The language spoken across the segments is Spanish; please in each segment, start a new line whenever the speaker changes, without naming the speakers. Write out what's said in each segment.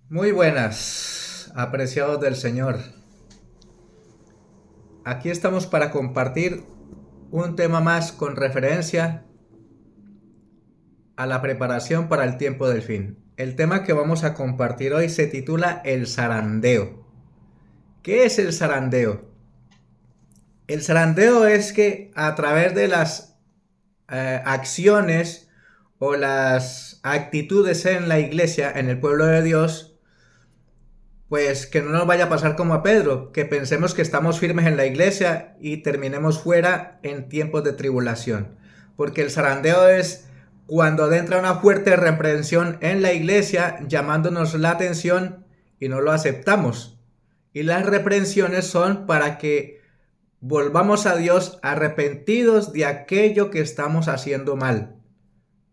Muy buenas, apreciados del Señor. Aquí estamos para compartir un tema más con referencia a la preparación para el tiempo del fin. El tema que vamos a compartir hoy se titula el zarandeo. ¿Qué es el zarandeo? El zarandeo es que a través de las acciones o las actitudes en la iglesia, en el pueblo de Dios, pues que no nos vaya a pasar como a Pedro, que pensemos que estamos firmes en la iglesia y terminemos fuera en tiempos de tribulación. Porque el zarandeo es cuando adentra una fuerte reprensión en la iglesia llamándonos la atención y no lo aceptamos. Y las reprensiones son para que volvamos a Dios arrepentidos de aquello que estamos haciendo mal.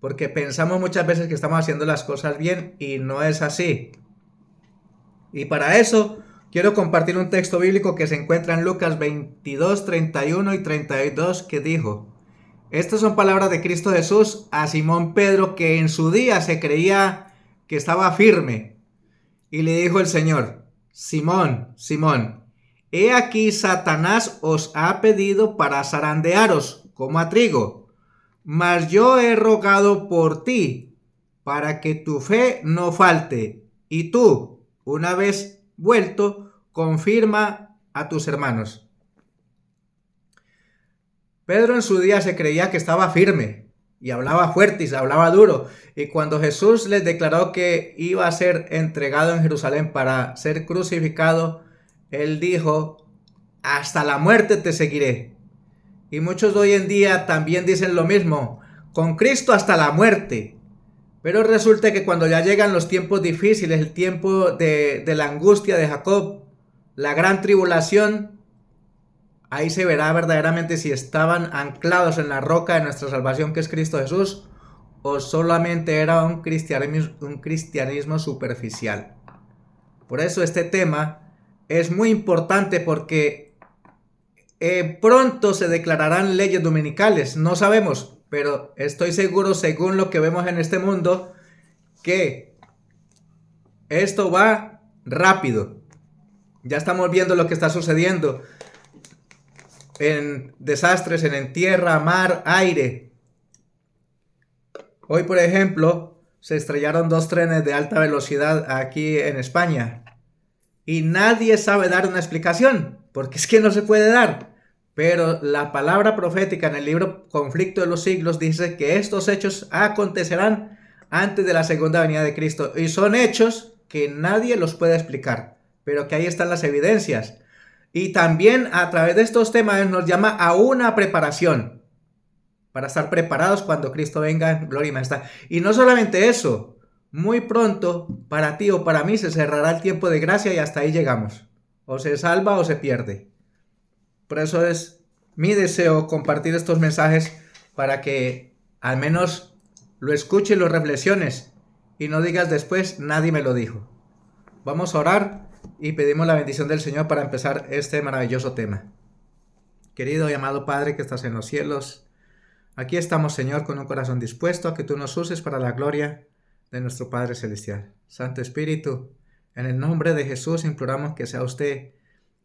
Porque pensamos muchas veces que estamos haciendo las cosas bien y no es así. Y para eso quiero compartir un texto bíblico que se encuentra en Lucas 22, 31 y 32 que dijo: estas son palabras de Cristo Jesús a Simón Pedro, que en su día se creía que estaba firme. Y le dijo el Señor: Simón, Simón, he aquí Satanás os ha pedido para zarandearos como a trigo, mas yo he rogado por ti para que tu fe no falte, y tú, una vez vuelto, confirma a tus hermanos. Pedro en su día se creía que estaba firme y hablaba fuerte y se hablaba duro. Y cuando Jesús les declaró que iba a ser entregado en Jerusalén para ser crucificado, él dijo: hasta la muerte te seguiré. Y muchos de hoy en día también dicen lo mismo: con Cristo hasta la muerte. Pero resulta que cuando ya llegan los tiempos difíciles, el tiempo de la angustia de Jacob, la gran tribulación, ahí se verá verdaderamente si estaban anclados en la roca de nuestra salvación, que es Cristo Jesús, o solamente era un cristianismo superficial. Por eso este tema es muy importante, porque pronto se declararán leyes dominicales, no sabemos, pero estoy seguro, según lo que vemos en este mundo, que esto va rápido. Ya estamos viendo lo que está sucediendo en desastres en tierra, mar, aire. Hoy, por ejemplo, se estrellaron dos trenes de alta velocidad aquí en España y nadie sabe dar una explicación, porque es que no se puede dar. Pero la palabra profética en el libro Conflicto de los Siglos dice que estos hechos acontecerán antes de la segunda venida de Cristo, y son hechos que nadie los puede explicar, pero que ahí están las evidencias. Y también a través de estos temas nos llama a una preparación, para estar preparados cuando Cristo venga en gloria y majestad. Y no solamente eso, muy pronto para ti o para mí se cerrará el tiempo de gracia y hasta ahí llegamos. O se salva o se pierde. Por eso es mi deseo compartir estos mensajes, para que al menos lo escuches y lo reflexiones y no digas después: nadie me lo dijo. Vamos a orar y pedimos la bendición del Señor para empezar este maravilloso tema. Querido y amado Padre que estás en los cielos, aquí estamos, Señor, con un corazón dispuesto a que tú nos uses para la gloria de nuestro Padre Celestial. Santo Espíritu, en el nombre de Jesús imploramos que sea usted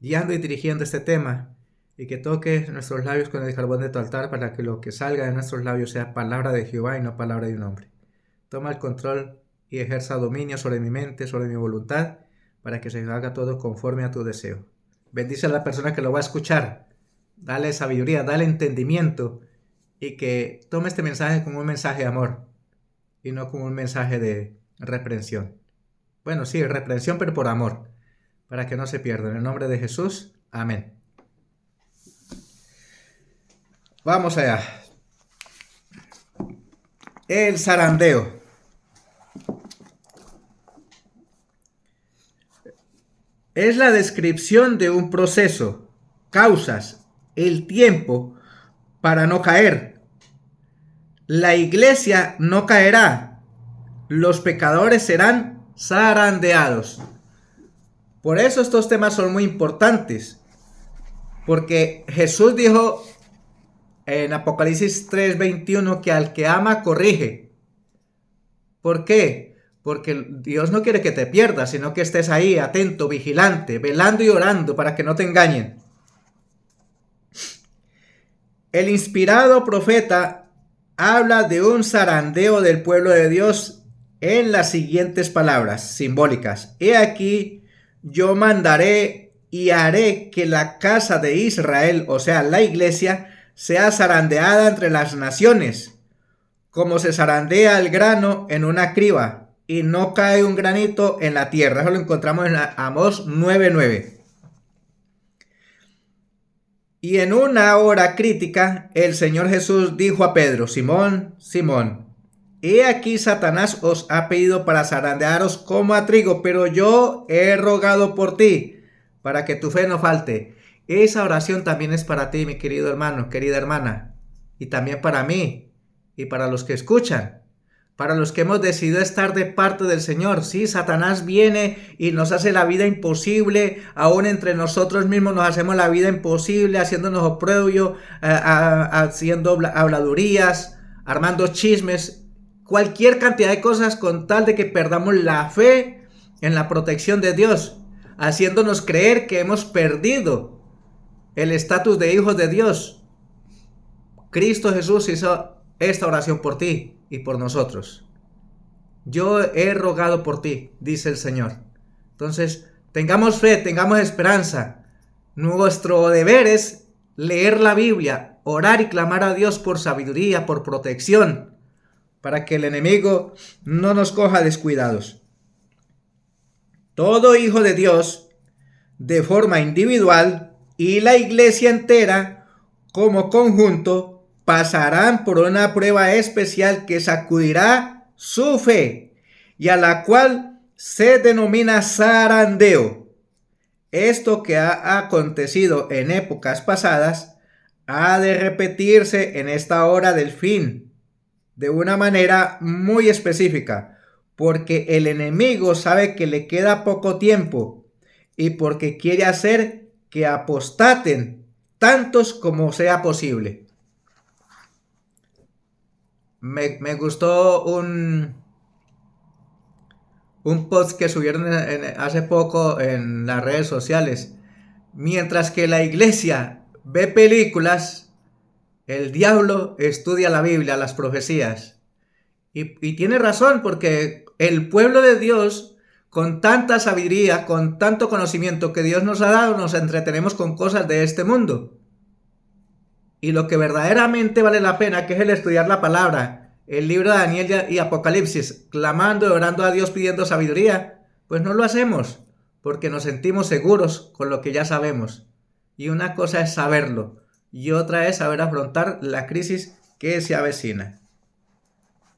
guiando y dirigiendo este tema, y que toque nuestros labios con el carbón de tu altar, para que lo que salga de nuestros labios sea palabra de Jehová y no palabra de un hombre. Toma el control y ejerza dominio sobre mi mente, sobre mi voluntad, para que se haga todo conforme a tu deseo. Bendice a la persona que lo va a escuchar. Dale sabiduría, dale entendimiento, y que tome este mensaje como un mensaje de amor y no como un mensaje de reprensión. Bueno, sí, reprensión, pero por amor, para que no se pierda. En el nombre de Jesús, amén. Vamos allá. El zarandeo. Es la descripción de un proceso, causas, el tiempo para no caer. La iglesia no caerá. Los pecadores serán zarandeados. Por eso estos temas son muy importantes, porque Jesús dijo en Apocalipsis 3:21 que al que ama corrige. ¿Por qué? porque Dios no quiere que te pierdas, sino que estés ahí, atento, vigilante, velando y orando para que no te engañen. El inspirado profeta habla de un zarandeo del pueblo de Dios en las siguientes palabras simbólicas. He aquí, yo mandaré y haré que la casa de Israel, o sea, la iglesia, sea zarandeada entre las naciones, como se zarandea el grano en una criba, y no cae un granito en la tierra. Eso lo encontramos en Amós 9:9. Y en una hora crítica, el Señor Jesús dijo a Pedro: Simón, Simón, he aquí Satanás os ha pedido para zarandearos como a trigo, pero yo he rogado por ti, para que tu fe no falte. Esa oración también es para ti, mi querido hermano, querida hermana, y también para mí, y para los que escuchan. Para los que hemos decidido estar de parte del Señor. Sí, Satanás viene y nos hace la vida imposible. Aún entre nosotros mismos nos hacemos la vida imposible, haciéndonos oprobio, haciendo habladurías, armando chismes, cualquier cantidad de cosas con tal de que perdamos la fe en la protección de Dios, haciéndonos creer que hemos perdido el estatus de hijos de Dios. Cristo Jesús hizo esta oración por ti y por nosotros. Yo he rogado por ti, dice el Señor. Entonces, tengamos fe, tengamos esperanza. Nuestro deber es leer la Biblia, orar y clamar a Dios por sabiduría, por protección, para que el enemigo no nos coja descuidados. Todo hijo de Dios, de forma individual, y la iglesia entera, como conjunto, pasarán por una prueba especial que sacudirá su fe y a la cual se denomina zarandeo. Esto que ha acontecido en épocas pasadas ha de repetirse en esta hora del fin de una manera muy específica, porque el enemigo sabe que le queda poco tiempo y porque quiere hacer que apostaten tantos como sea posible. Me gustó un post que subieron hace poco en las redes sociales. Mientras que la iglesia ve películas, el diablo estudia la Biblia, las profecías. Y tiene razón, porque el pueblo de Dios, con tanta sabiduría, con tanto conocimiento que Dios nos ha dado, nos entretenemos con cosas de este mundo. Y lo que verdaderamente vale la pena, que es el estudiar la palabra, el libro de Daniel y Apocalipsis, clamando y orando a Dios pidiendo sabiduría, pues no lo hacemos, porque nos sentimos seguros con lo que ya sabemos. Y una cosa es saberlo, y otra es saber afrontar la crisis que se avecina.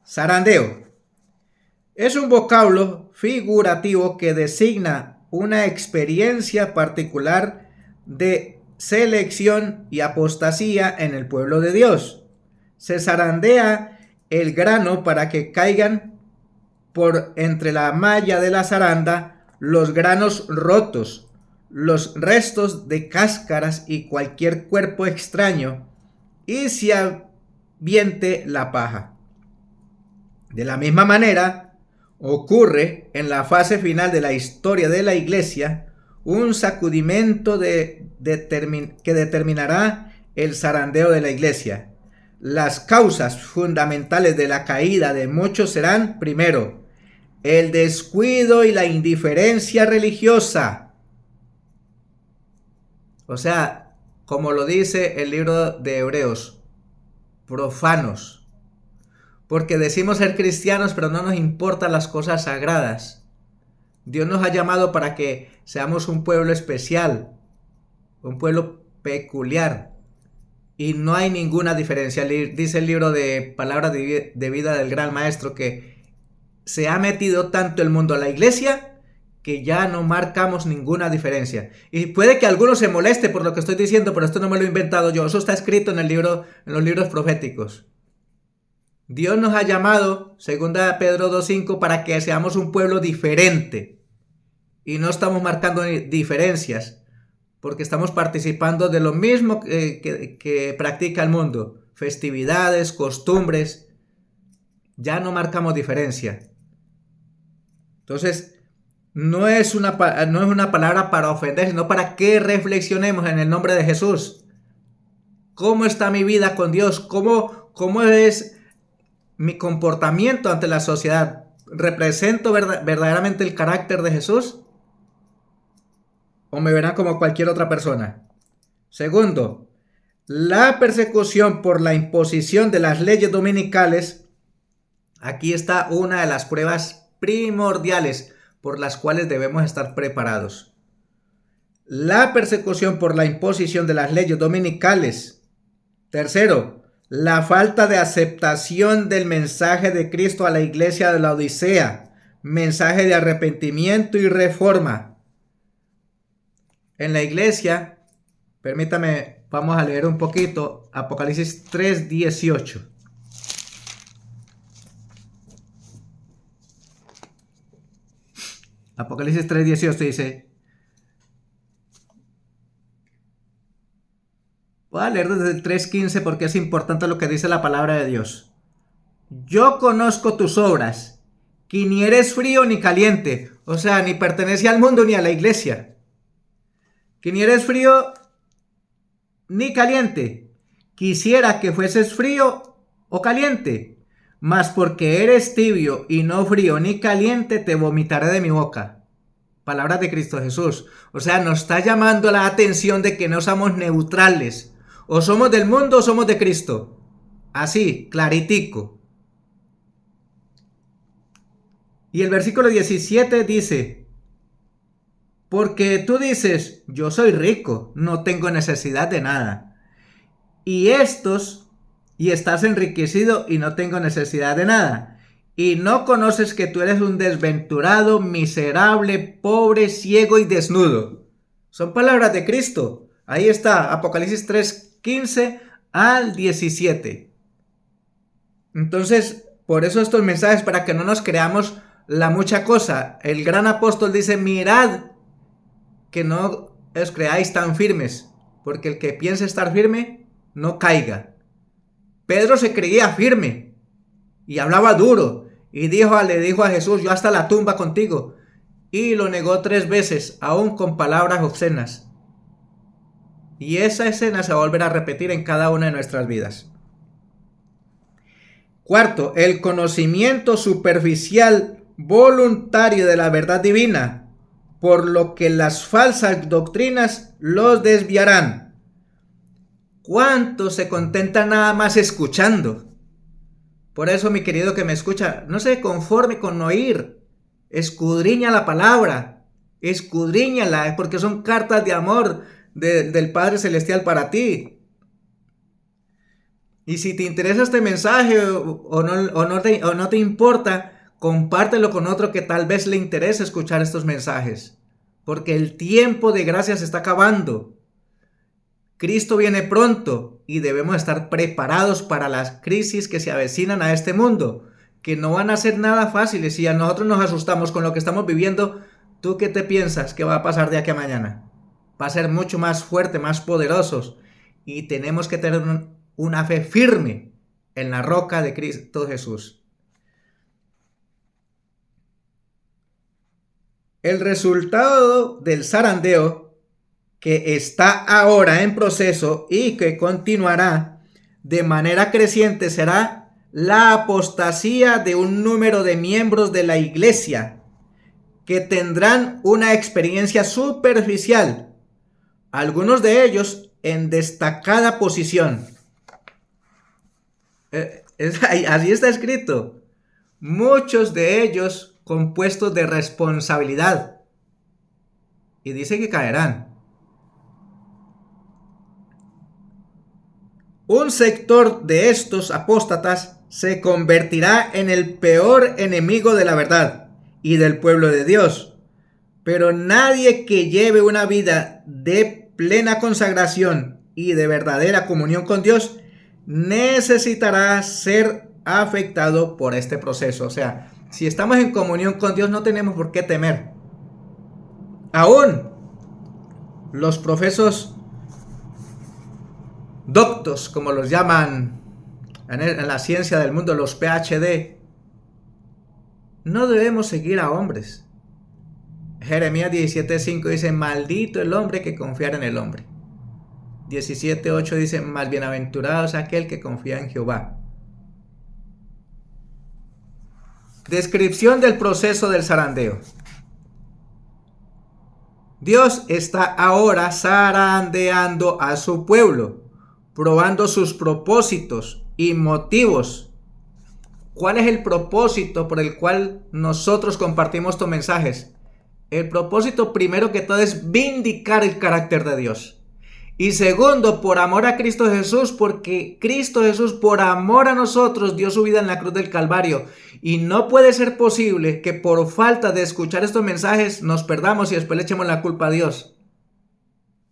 Zarandeo es un vocablo figurativo que designa una experiencia particular de selección y apostasía en el pueblo de Dios. Se zarandea el grano para que caigan por entre la malla de la zaranda los granos rotos, los restos de cáscaras y cualquier cuerpo extraño, y se aviente la paja. De la misma manera, ocurre en la fase final de la historia de la iglesia un sacudimiento que determinará el zarandeo de la iglesia. Las causas fundamentales de la caída de muchos serán, primero, el descuido y la indiferencia religiosa. O sea, como lo dice el libro de Hebreos, profanos. Porque decimos ser cristianos, pero no nos importan las cosas sagradas. Dios nos ha llamado para que seamos un pueblo especial, un pueblo peculiar. Y no hay ninguna diferencia. Dice el libro de Palabras de Vida del Gran Maestro que se ha metido tanto el mundo a la iglesia que ya no marcamos ninguna diferencia. Y puede que alguno se moleste por lo que estoy diciendo, pero esto no me lo he inventado yo. Eso está escrito en los libros proféticos. Dios nos ha llamado, 2 Pedro 2:5, para que seamos un pueblo diferente. Y no estamos marcando diferencias, porque estamos participando de lo mismo que practica el mundo. Festividades, costumbres. Ya no marcamos diferencia. Entonces, no es una palabra para ofender, sino para que reflexionemos en el nombre de Jesús. ¿Cómo está mi vida con Dios? ¿Cómo es mi comportamiento ante la sociedad? ¿Represento verdaderamente el carácter de Jesús? ¿O me verán como cualquier otra persona? Segundo, la persecución por la imposición de las leyes dominicales. Aquí está una de las pruebas primordiales por las cuales debemos estar preparados. La persecución por la imposición de las leyes dominicales. Tercero, la falta de aceptación del mensaje de Cristo a la iglesia de la Odisea. Mensaje de arrepentimiento y reforma. En la iglesia, permítame, vamos a leer un poquito Apocalipsis 3:18. Apocalipsis 3:18 dice, voy a leer desde el 3:15 porque es importante lo que dice la palabra de Dios. Yo conozco tus obras, que ni eres frío ni caliente, o sea, ni pertenece al mundo ni a la iglesia. Que ni eres frío ni caliente. Quisiera que fueses frío o caliente, mas porque eres tibio y no frío ni caliente, te vomitaré de mi boca. Palabras de Cristo Jesús. O sea, nos está llamando la atención de que no somos neutrales. O somos del mundo o somos de Cristo. Así, claritico. Y el versículo 17 dice, porque tú dices, yo soy rico, no tengo necesidad de nada. Y estás enriquecido y no tengo necesidad de nada. Y no conoces que tú eres un desventurado, miserable, pobre, ciego y desnudo. Son palabras de Cristo. Ahí está, Apocalipsis 3:15 al 17. Entonces, por eso estos mensajes, para que no nos creamos la mucha cosa. El gran apóstol dice, mirad que no os creáis tan firmes, porque el que piense estar firme, no caiga. Pedro se creía firme y hablaba duro y le dijo a Jesús, yo hasta la tumba contigo, y lo negó 3 veces, aún con palabras obscenas. Y esa escena se va a volver a repetir en cada una de nuestras vidas. Cuarto, el conocimiento superficial voluntario de la verdad divina, por lo que las falsas doctrinas los desviarán. ¿Cuántos se contentan nada más escuchando? Por eso, mi querido que me escucha, no se conforme con oír. Escudriña la palabra. Escudriñala, porque son cartas de amor del Padre Celestial para ti. Y si te interesa este mensaje o no te importa, compártelo con otro que tal vez le interese escuchar estos mensajes. Porque el tiempo de gracia se está acabando. Cristo viene pronto y debemos estar preparados para las crisis que se avecinan a este mundo, que no van a ser nada fáciles. Si a nosotros nos asustamos con lo que estamos viviendo, ¿tú qué te piensas que va a pasar de aquí a mañana? Va a ser mucho más fuerte, más poderosos, y tenemos que tener una fe firme en la roca de Cristo Jesús. El resultado del zarandeo que está ahora en proceso y que continuará de manera creciente será la apostasía de un número de miembros de la iglesia que tendrán una experiencia superficial, algunos de ellos en destacada posición. Así está escrito. Muchos de ellos con puestos de responsabilidad. Y dice que caerán. Un sector de estos apóstatas se convertirá en el peor enemigo de la verdad y del pueblo de Dios. Pero nadie que lleve una vida de plena consagración y de verdadera comunión con Dios necesitará ser afectado por este proceso. O sea, si estamos en comunión con Dios no tenemos por qué temer. Aún los profesos doctos, como los llaman en la ciencia del mundo, los PhD, no debemos seguir a hombres. Jeremías 17:5 dice, maldito el hombre que confiara en el hombre. 17:8 dice, más bienaventurado es aquel que confía en Jehová. Descripción del proceso del zarandeo. Dios está ahora zarandeando a su pueblo, probando sus propósitos y motivos. ¿Cuál es el propósito por el cual nosotros compartimos estos mensajes? El propósito primero que todo es vindicar el carácter de Dios. Y segundo, por amor a Cristo Jesús, porque Cristo Jesús por amor a nosotros dio su vida en la cruz del Calvario. Y no puede ser posible que por falta de escuchar estos mensajes nos perdamos y después le echemos la culpa a Dios.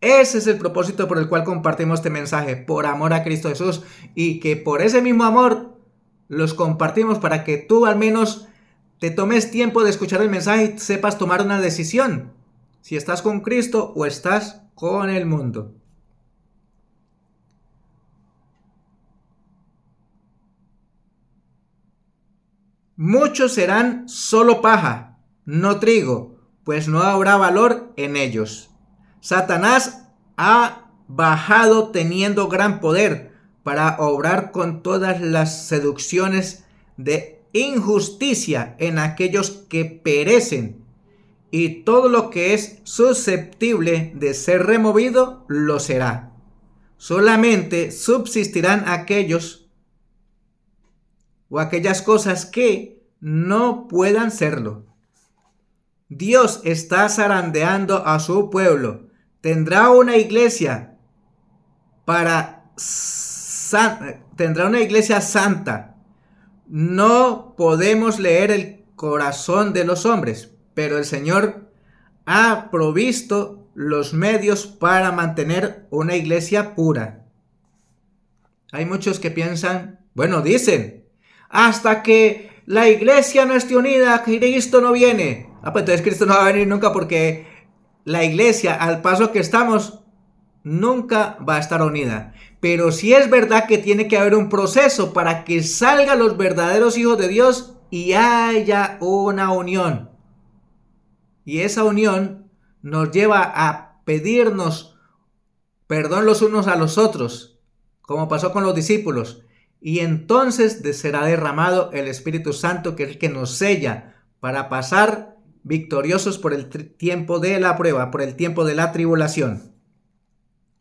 Ese es el propósito por el cual compartimos este mensaje, por amor a Cristo Jesús. Y que por ese mismo amor los compartimos para que tú al menos te tomes tiempo de escuchar el mensaje y sepas tomar una decisión. Si estás con Cristo o estás con el mundo. Muchos serán solo paja, no trigo, pues no habrá valor en ellos. Satanás ha bajado teniendo gran poder para obrar con todas las seducciones de injusticia en aquellos que perecen, y todo lo que es susceptible de ser removido lo será. Solamente subsistirán aquellos o aquellas cosas que no puedan serlo. Dios está zarandeando a su pueblo. Tendrá una iglesia santa. No podemos leer el corazón de los hombres, pero el Señor ha provisto los medios para mantener una iglesia pura. Hay muchos que piensan, dicen, hasta que la iglesia no esté unida, Cristo no viene. Pues entonces Cristo no va a venir nunca, porque la iglesia, al paso que estamos, nunca va a estar unida. Pero sí es verdad que tiene que haber un proceso para que salgan los verdaderos hijos de Dios y haya una unión. Y esa unión nos lleva a pedirnos perdón los unos a los otros, como pasó con los discípulos. Y entonces será derramado el Espíritu Santo, que es el que nos sella para pasar victoriosos por el tiempo de la prueba, por el tiempo de la tribulación.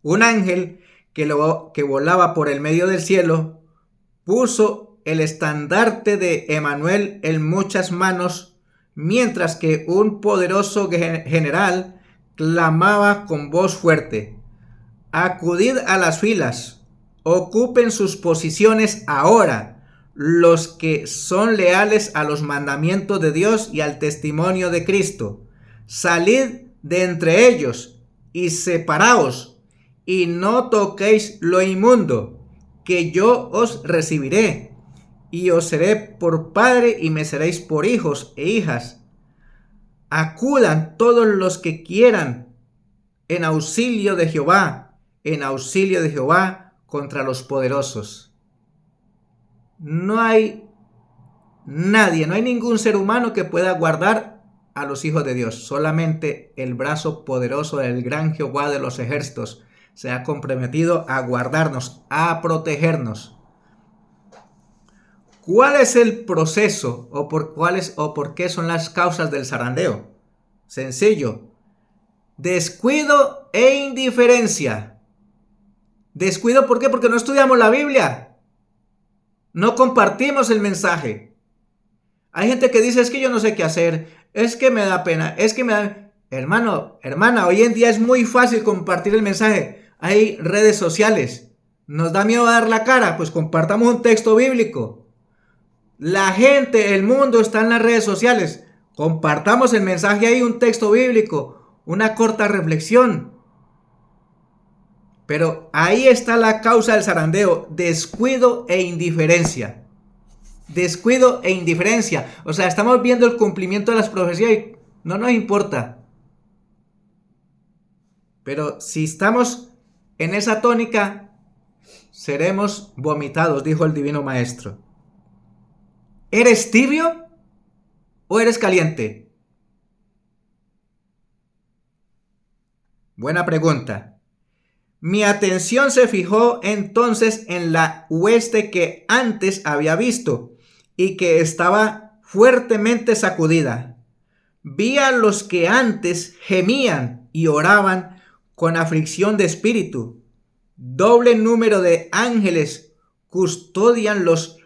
Un ángel que volaba por el medio del cielo puso el estandarte de Emanuel en muchas manos, mientras que un poderoso general clamaba con voz fuerte: acudid a las filas. Ocupen sus posiciones ahora los que son leales a los mandamientos de Dios y al testimonio de Cristo. Salid de entre ellos y separaos, y no toquéis lo inmundo, que yo os recibiré, y os seré por padre y me seréis por hijos e hijas. Acudan todos los que quieran en auxilio de Jehová contra los poderosos. No hay nadie, no hay ningún ser humano que pueda guardar a los hijos de Dios. Solamente el brazo poderoso del gran Jehová de los ejércitos se ha comprometido a guardarnos, a protegernos. ¿Cuál es el proceso o por qué son las causas del zarandeo? Sencillo: descuido e indiferencia. Descuido, ¿por qué? Porque no estudiamos la Biblia. No compartimos el mensaje. Hay gente que dice, es que yo no sé qué hacer, es que me da pena, es que me da... Hermano, hermana, hoy en día es muy fácil compartir el mensaje. Hay redes sociales. ¿Nos da miedo dar la cara? Pues compartamos un texto bíblico. La gente, el mundo está en las redes sociales. Compartamos el mensaje ahí, un texto bíblico, una corta reflexión. Pero ahí está la causa del zarandeo: descuido e indiferencia. Descuido e indiferencia. O sea, estamos viendo el cumplimiento de las profecías y no nos importa. Pero si estamos en esa tónica, seremos vomitados, dijo el Divino Maestro. ¿Eres tibio? o eres caliente? Buena pregunta. Mi atención se fijó entonces en la hueste que antes había visto y que estaba fuertemente sacudida. Vi a los que antes gemían y oraban con aflicción de espíritu. Doble número de ángeles custodian los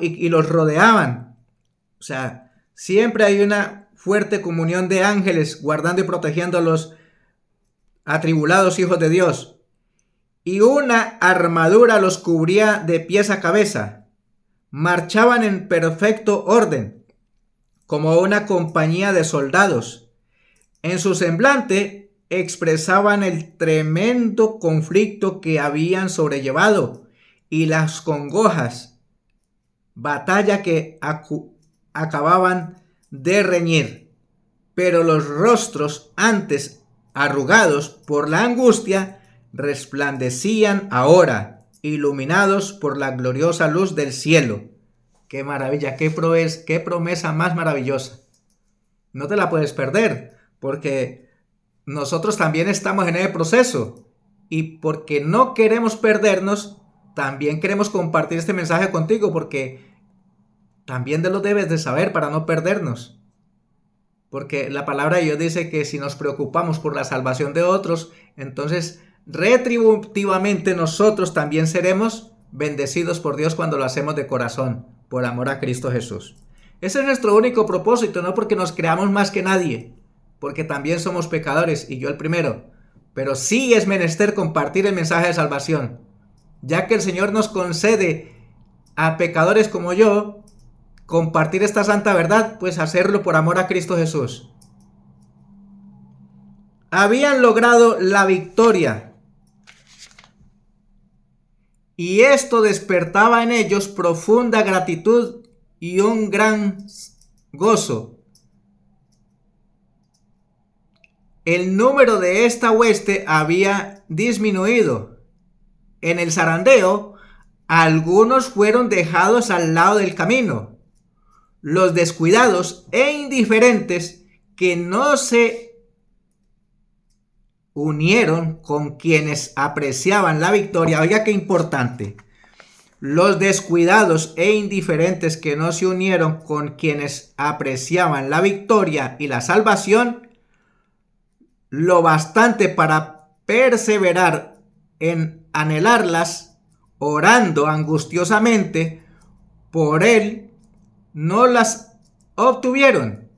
y los rodeaban. O sea, siempre hay una fuerte comunión de ángeles guardando y protegiendo a los atribulados hijos de Dios. Y una armadura los cubría de pies a cabeza. Marchaban en perfecto orden, como una compañía de soldados. En su semblante expresaban el tremendo conflicto que habían sobrellevado y las congojas, batalla que acababan de reñir. Pero los rostros antes arrugados por la angustia resplandecían ahora, iluminados por la gloriosa luz del cielo. ¡Qué maravilla! ¡Qué promesa más maravillosa! No te la puedes perder, porque nosotros también estamos en el proceso, y porque no queremos perdernos, también queremos compartir este mensaje contigo, porque también lo debes de saber para no perdernos. Porque la palabra de Dios dice que si nos preocupamos por la salvación de otros, entonces retributivamente nosotros también seremos bendecidos por Dios cuando lo hacemos de corazón, por amor a Cristo Jesús. Ese es nuestro único propósito, no porque nos creamos más que nadie, porque también somos pecadores, y yo el primero. Pero sí es menester compartir el mensaje de salvación, ya que el Señor nos concede a pecadores como yo compartir esta santa verdad, pues hacerlo por amor a Cristo Jesús. Habían logrado la victoria, y esto despertaba en ellos profunda gratitud y un gran gozo. El número de esta hueste había disminuido. En el zarandeo, algunos fueron dejados al lado del camino. Los descuidados e indiferentes que no se unieron con quienes apreciaban la victoria. Oiga, qué importante. Los descuidados e indiferentes que no se unieron con quienes apreciaban la victoria y la salvación, lo bastante para perseverar en anhelarlas, orando angustiosamente por él, no las obtuvieron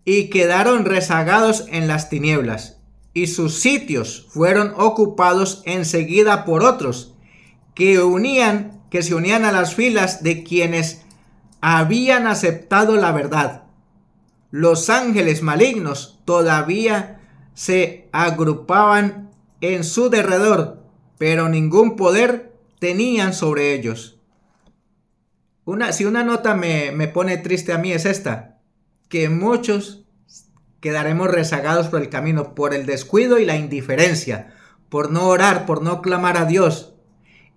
y quedaron rezagados en las tinieblas, y sus sitios fueron ocupados enseguida por otros que se unían a las filas de quienes habían aceptado la verdad. Los ángeles malignos todavía se agrupaban en su derredor, pero ningún poder tenían sobre ellos. Si una nota me pone triste a mí es esta, que muchos quedaremos rezagados por el camino, por el descuido y la indiferencia, por no orar, por no clamar a Dios.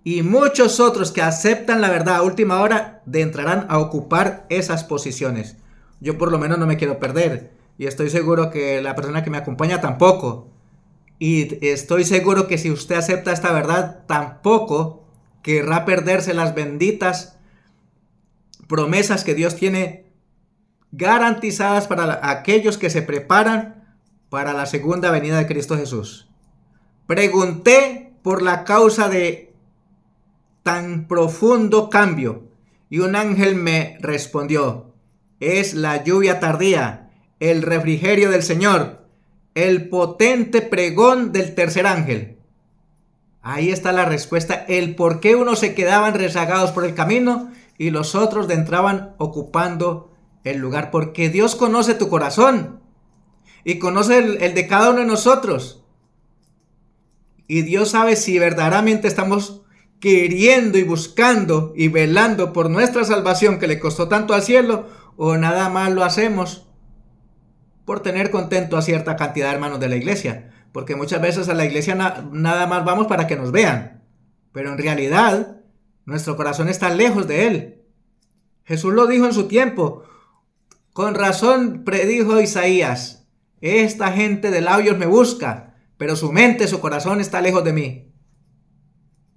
Y muchos otros que aceptan la verdad a última hora entrarán a ocupar esas posiciones. Yo por lo menos no me quiero perder, y estoy seguro que la persona que me acompaña tampoco. Y estoy seguro que si usted acepta esta verdad, tampoco querrá perderse las benditas promesas que Dios tiene garantizadas para aquellos que se preparan para la segunda venida de Cristo Jesús. Pregunté por la causa de tan profundo cambio, y un ángel me respondió: es la lluvia tardía, el refrigerio del Señor, el potente pregón del tercer ángel. Ahí está la respuesta, el por qué unos se quedaban rezagados por el camino y los otros entraban ocupando el lugar. Porque Dios conoce tu corazón y conoce el de cada uno de nosotros. Y Dios sabe si verdaderamente estamos queriendo y buscando y velando por nuestra salvación que le costó tanto al cielo, o nada más lo hacemos por tener contento a cierta cantidad de hermanos de la iglesia. Porque muchas veces a la iglesia nada más vamos para que nos vean, pero en realidad nuestro corazón está lejos de Él. Jesús lo dijo en su tiempo: Con razón predijo Isaías: esta gente de labios me busca, pero su mente, su corazón está lejos de mí.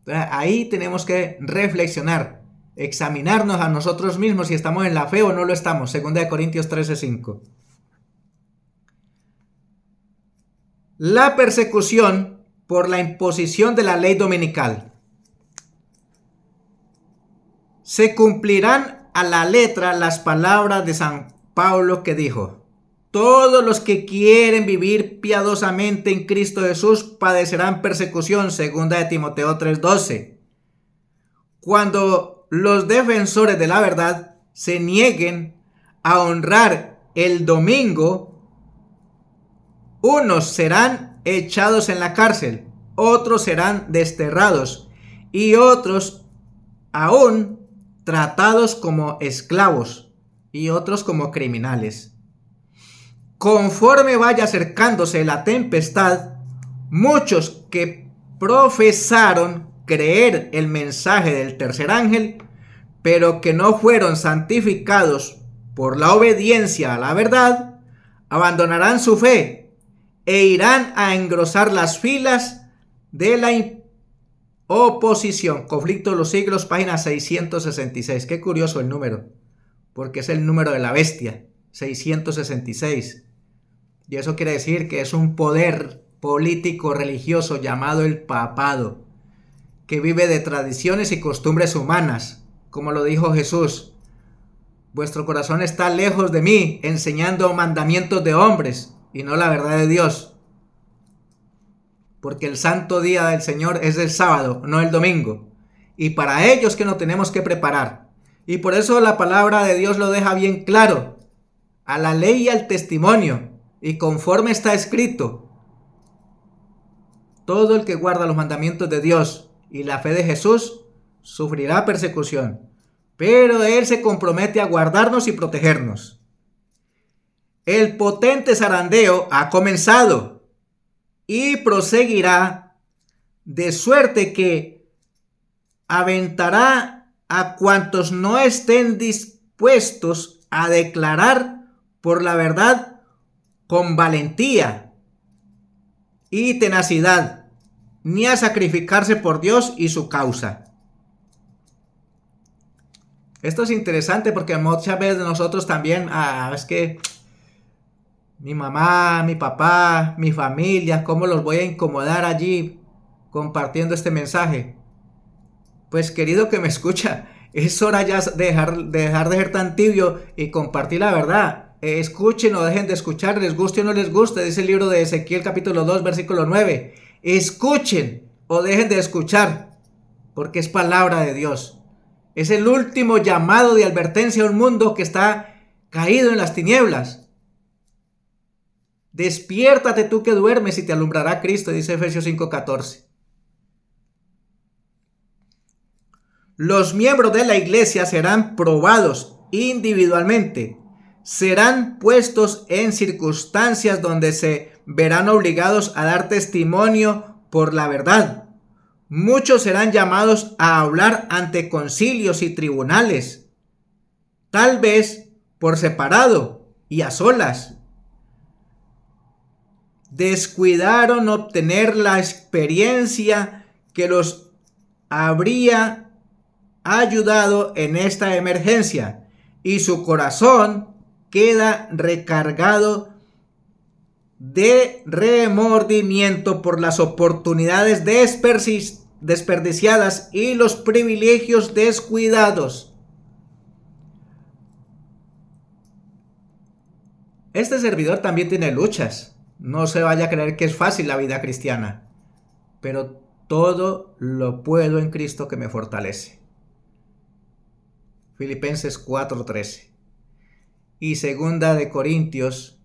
Ahí tenemos que reflexionar, examinarnos a nosotros mismos si estamos en la fe o no lo estamos. 2 Corintios 13:5. La persecución por la imposición de la ley dominical. Se cumplirán a la letra las palabras de San Pablo que dijo: todos los que quieren vivir piadosamente en Cristo Jesús padecerán persecución. 2 Timoteo 3:12. Cuando los defensores de la verdad se nieguen a honrar el domingo, unos serán echados en la cárcel, otros serán desterrados y otros aún tratados como esclavos y otros como criminales. Conforme vaya acercándose la tempestad, muchos que profesaron creer el mensaje del tercer ángel, pero que no fueron santificados por la obediencia a la verdad, abandonarán su fe e irán a engrosar las filas de la oposición. Conflicto de los siglos, página 666. Qué curioso el número, porque es el número de la bestia, 666. Y eso quiere decir que es un poder político religioso llamado el papado, que vive de tradiciones y costumbres humanas, como lo dijo Jesús: vuestro corazón está lejos de mí, enseñando mandamientos de hombres y no la verdad de Dios. Porque el santo día del Señor es el sábado, no el domingo. Y para ellos que nos tenemos que preparar. Y por eso la palabra de Dios lo deja bien claro: a la ley y al testimonio, y conforme está escrito, todo el que guarda los mandamientos de Dios y la fe de Jesús sufrirá persecución, pero Él se compromete a guardarnos y protegernos. El potente zarandeo ha comenzado y proseguirá, de suerte que aventará a cuantos no estén dispuestos a declarar por la verdad con valentía y tenacidad, ni a sacrificarse por Dios y su causa. Esto es interesante porque muchas veces nosotros también, es que mi mamá, mi papá, mi familia, ¿cómo los voy a incomodar allí compartiendo este mensaje? Pues querido que me escucha, es hora ya de dejar de ser tan tibio y compartir la verdad. Escuchen o dejen de escuchar, les guste o no les guste, dice el libro de Ezequiel capítulo 2 versículo 9. Escuchen o dejen de escuchar, porque es palabra de Dios. Es el último llamado de advertencia a un mundo que está caído en las tinieblas. Despiértate tú que duermes y te alumbrará Cristo, dice Efesios 5:14. Los miembros de la iglesia serán probados individualmente, serán puestos en circunstancias donde se verán obligados a dar testimonio por la verdad. Muchos serán llamados a hablar ante concilios y tribunales, tal vez por separado y a solas. Descuidaron obtener la experiencia que los habría ayudado en esta emergencia y su corazón queda recargado de remordimiento por las oportunidades desperdiciadas y los privilegios descuidados. Este servidor también tiene luchas. No se vaya a creer que es fácil la vida cristiana, pero todo lo puedo en Cristo que me fortalece. Filipenses 4:13. Y 2 Corintios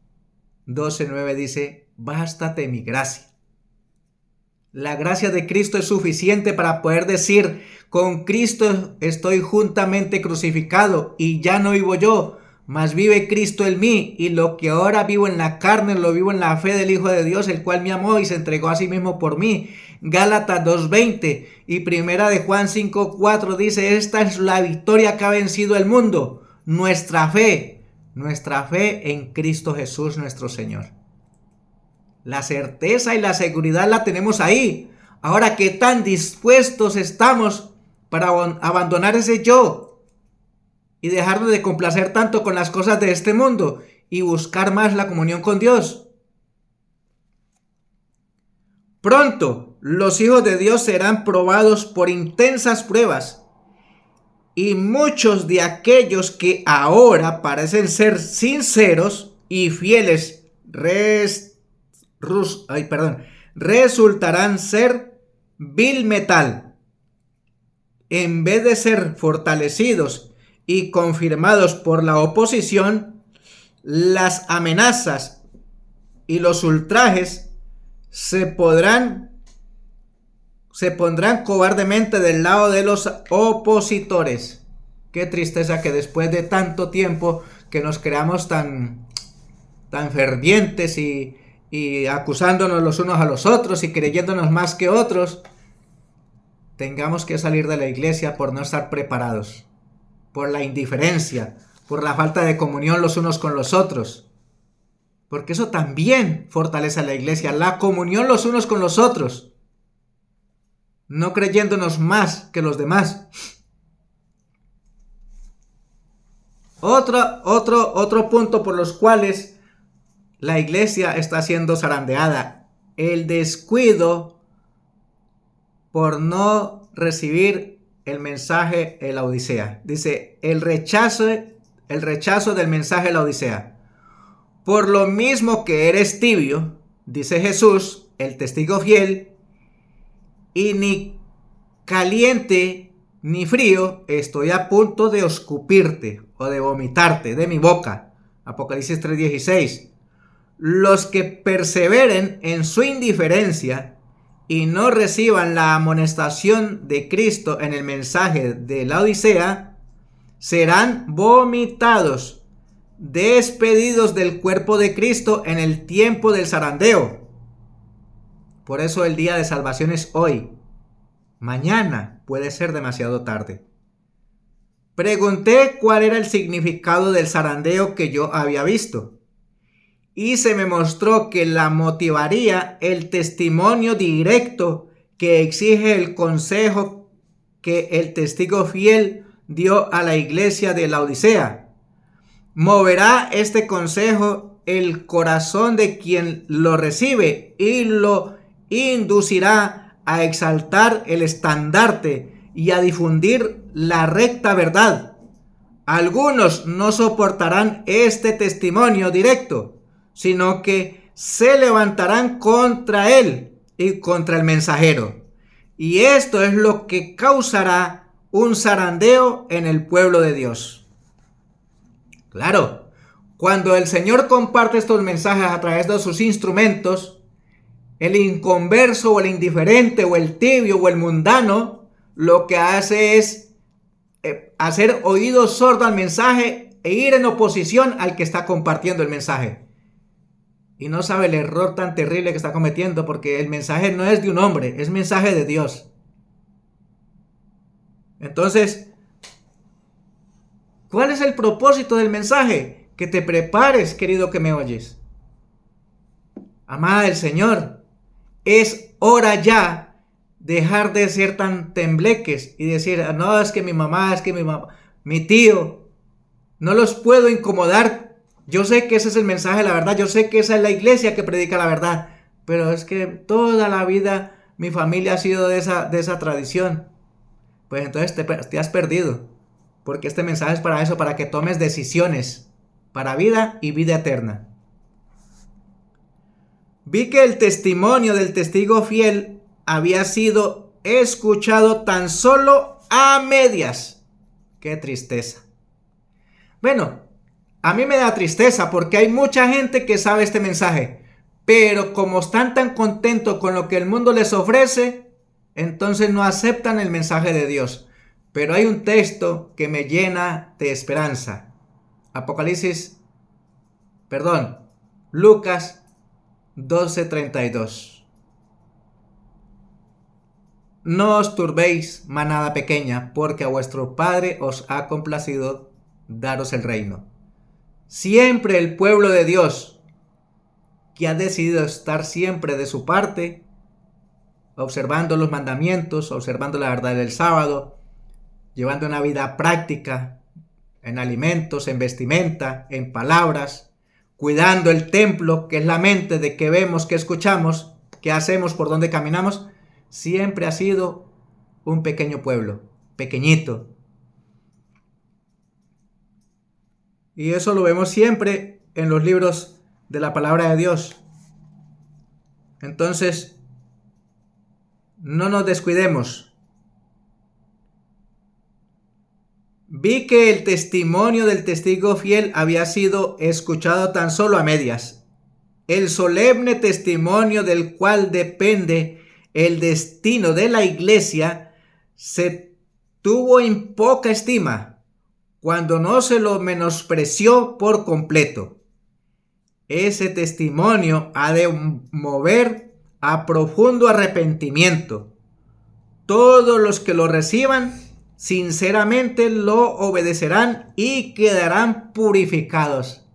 12:9 dice: bástate mi gracia. La gracia de Cristo es suficiente para poder decir: con Cristo estoy juntamente crucificado, y ya no vivo yo, mas vive Cristo en mí, y lo que ahora vivo en la carne lo vivo en la fe del Hijo de Dios, el cual me amó y se entregó a sí mismo por mí. Gálatas 2:20 y Primera de Juan 5:4 dice: esta es la victoria que ha vencido el mundo, nuestra fe. nuestra fe en Cristo Jesús nuestro Señor. La certeza y la seguridad la tenemos ahí. Ahora, ¿qué tan dispuestos estamos para abandonar ese yo y dejarnos de complacer tanto con las cosas de este mundo y buscar más la comunión con Dios? Pronto, los hijos de Dios serán probados por intensas pruebas, y muchos de aquellos que ahora parecen ser sinceros y fieles resultarán ser vil metal. En vez de ser fortalecidos y confirmados por la oposición, las amenazas y los ultrajes se pondrán cobardemente del lado de los opositores. Qué tristeza que después de tanto tiempo que nos creamos tan fervientes y acusándonos los unos a los otros y creyéndonos más que otros, tengamos que salir de la iglesia por no estar preparados, por la indiferencia, por la falta de comunión los unos con los otros. Porque eso también fortalece a la iglesia, la comunión los unos con los otros, no creyéndonos más que los demás. Otro punto por los cuales la iglesia está siendo zarandeada: el descuido por no recibir el mensaje de la Odisea. Dice, el rechazo del mensaje de la Odisea. Por lo mismo que eres tibio, dice Jesús, el testigo fiel, y ni caliente ni frío, estoy a punto de escupirte o de vomitarte de mi boca. Apocalipsis 3:16. Los que perseveren en su indiferencia y no reciban la amonestación de Cristo en el mensaje de la Odisea, serán vomitados, despedidos del cuerpo de Cristo en el tiempo del zarandeo. Por eso el día de salvación es hoy. Mañana puede ser demasiado tarde. Pregunté cuál era el significado del zarandeo que yo había visto, y se me mostró que la motivaría el testimonio directo que exige el consejo que el testigo fiel dio a la iglesia de la Odisea. Moverá este consejo el corazón de quien lo recibe y lo inducirá a exaltar el estandarte y a difundir la recta verdad. Algunos no soportarán este testimonio directo, sino que se levantarán contra él y contra el mensajero. Y esto es lo que causará un zarandeo en el pueblo de Dios. Claro, cuando el Señor comparte estos mensajes a través de sus instrumentos, el inconverso o el indiferente o el tibio o el mundano lo que hace es hacer oído sordo al mensaje e ir en oposición al que está compartiendo el mensaje. Y no sabe el error tan terrible que está cometiendo, porque el mensaje no es de un hombre, es mensaje de Dios. Entonces, ¿cuál es el propósito del mensaje? Que te prepares, querido que me oyes. Amada del Señor, es hora ya dejar de ser tan tembleques y decir, no, es que mi mamá, mi tío, no los puedo incomodar. Yo sé que ese es el mensaje de la verdad, yo sé que esa es la iglesia que predica la verdad, pero es que toda la vida mi familia ha sido de esa tradición. Pues entonces te has perdido, porque este mensaje es para eso, para que tomes decisiones para vida y vida eterna. Vi que el testimonio del testigo fiel había sido escuchado tan solo a medias. ¡Qué tristeza! Bueno, a mí me da tristeza porque hay mucha gente que sabe este mensaje, pero como están tan contentos con lo que el mundo les ofrece, entonces no aceptan el mensaje de Dios. Pero hay un texto que me llena de esperanza. Lucas 12:32. No os turbéis, manada pequeña, porque a vuestro Padre os ha complacido daros el reino. Siempre el pueblo de Dios, que ha decidido estar siempre de su parte, observando los mandamientos, observando la verdad del sábado, llevando una vida práctica en alimentos, en vestimenta, en palabras, cuidando el templo, que es la mente de qué vemos, qué escuchamos, qué hacemos, por dónde caminamos, siempre ha sido un pequeño pueblo, pequeñito. Y eso lo vemos siempre en los libros de la palabra de Dios. Entonces, no nos descuidemos. Vi que el testimonio del testigo fiel había sido escuchado tan solo a medias. El solemne testimonio del cual depende el destino de la iglesia se tuvo en poca estima cuando no se lo menospreció por completo. Ese testimonio ha de mover a profundo arrepentimiento. Todos los que lo reciban sinceramente lo obedecerán y quedarán purificados.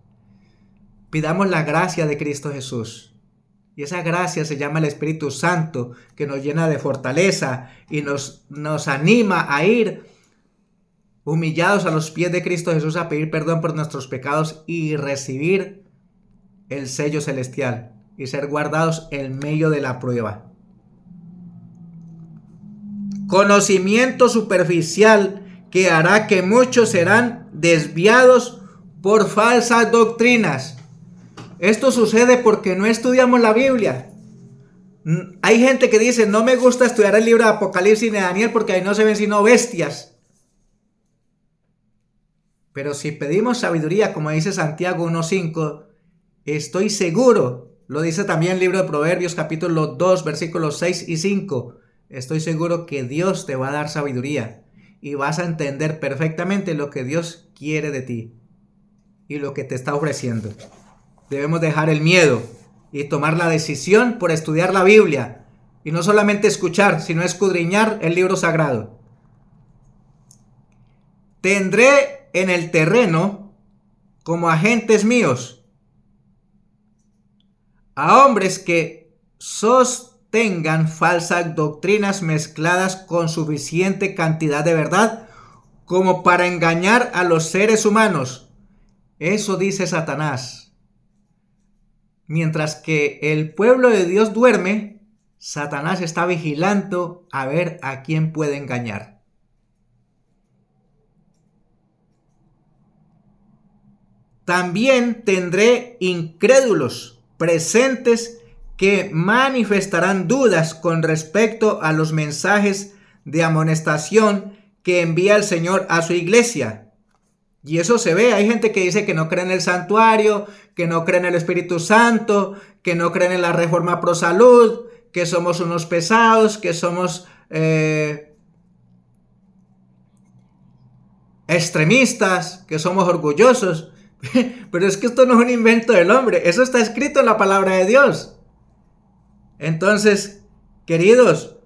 Pidamos la gracia de Cristo Jesús. Y esa gracia se llama el Espíritu Santo, que nos llena de fortaleza y nos anima a ir humillados a los pies de Cristo Jesús a pedir perdón por nuestros pecados y recibir el sello celestial y ser guardados en medio de la prueba. Conocimiento superficial que hará que muchos serán desviados por falsas doctrinas. Esto sucede porque no estudiamos la Biblia. Hay gente que dice, no me gusta estudiar el libro de Apocalipsis ni de Daniel porque ahí no se ven sino bestias. Pero si pedimos sabiduría, como dice Santiago 1:5, estoy seguro, lo dice también el libro de Proverbios capítulo 2, versículos 6 y 5, estoy seguro que Dios te va a dar sabiduría y vas a entender perfectamente lo que Dios quiere de ti y lo que te está ofreciendo. Debemos dejar el miedo y tomar la decisión por estudiar la Biblia y no solamente escuchar, sino escudriñar el libro sagrado. Tendré en el terreno como agentes míos a hombres que sostengan falsas doctrinas mezcladas con suficiente cantidad de verdad como para engañar a los seres humanos. Eso dice Satanás. Mientras que el pueblo de Dios duerme, Satanás está vigilando a ver a quién puede engañar. También tendré incrédulos presentes que manifestarán dudas con respecto a los mensajes de amonestación que envía el Señor a su iglesia. Y eso se ve, hay gente que dice que no cree en el santuario, que no cree en el Espíritu Santo, que no creen en la reforma pro salud, que somos unos pesados, que somos extremistas, que somos orgullosos. Pero es que esto no es un invento del hombre, eso está escrito en la palabra de Dios. Entonces, queridos,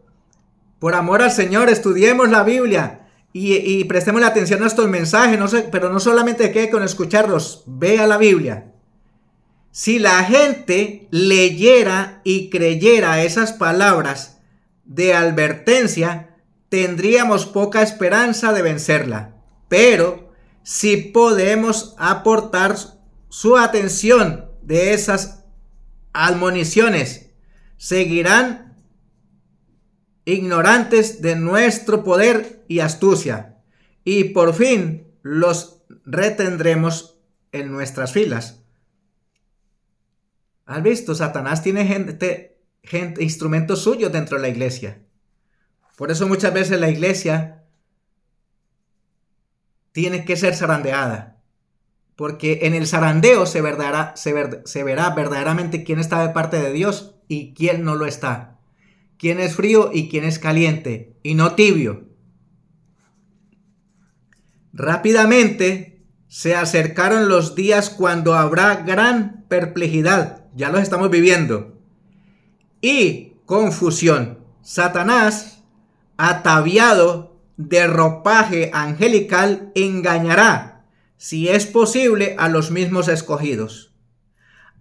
por amor al Señor, estudiemos la Biblia y prestemos la atención a estos mensajes, pero no solamente quede con escucharlos, vea la Biblia. Si la gente leyera y creyera esas palabras de advertencia, tendríamos poca esperanza de vencerla. Pero si podemos aportar su atención de esas admoniciones, seguirán ignorantes de nuestro poder y astucia, y por fin los retendremos en nuestras filas. ¿Has visto? Satanás tiene gente, instrumentos suyos dentro de la iglesia. Por eso muchas veces la iglesia tiene que ser zarandeada, porque en el zarandeo se verá verdaderamente quién está de parte de Dios y quién no lo está, quién es frío y quién es caliente y no tibio. Rápidamente se acercaron los días cuando habrá gran perplejidad, ya los estamos viviendo, y confusión. Satanás, ataviado de ropaje angelical, engañará si es posible, a los mismos escogidos.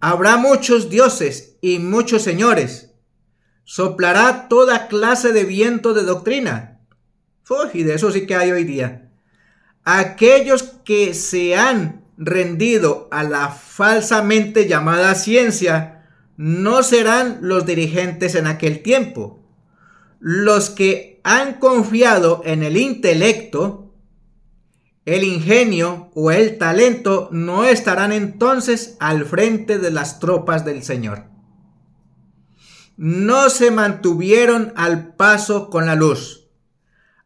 Habrá muchos dioses y muchos señores. Soplará toda clase de viento de doctrina. Y de eso sí que hay hoy día. Aquellos que se han rendido a la falsamente llamada ciencia no serán los dirigentes en aquel tiempo. Los que han confiado en el intelecto, el ingenio o el talento no estarán entonces al frente de las tropas del Señor. No se mantuvieron al paso con la luz.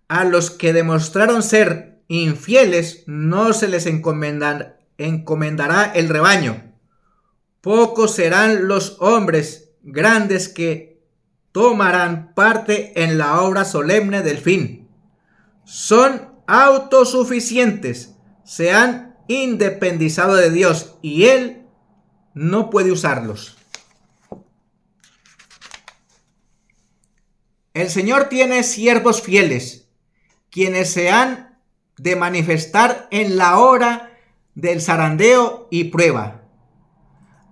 A los que demostraron ser infieles no se les encomendará el rebaño. Pocos serán los hombres grandes que tomarán parte en la obra solemne del fin. Son autosuficientes, se han independizado de Dios y Él no puede usarlos. El Señor tiene siervos fieles, quienes se han de manifestar en la hora del zarandeo y prueba.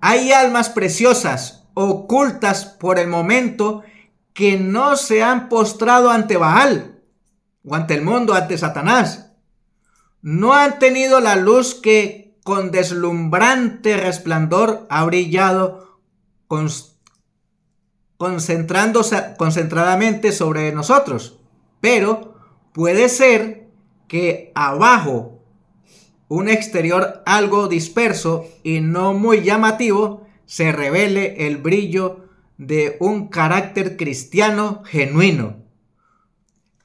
Hay almas preciosas, ocultas por el momento, que no se han postrado ante Baal, o ante el mundo, ante Satanás. No han tenido la luz que con deslumbrante resplandor ha brillado concentradamente sobre nosotros. Pero puede ser que abajo, un exterior algo disperso y no muy llamativo, se revele el brillo de un carácter cristiano genuino.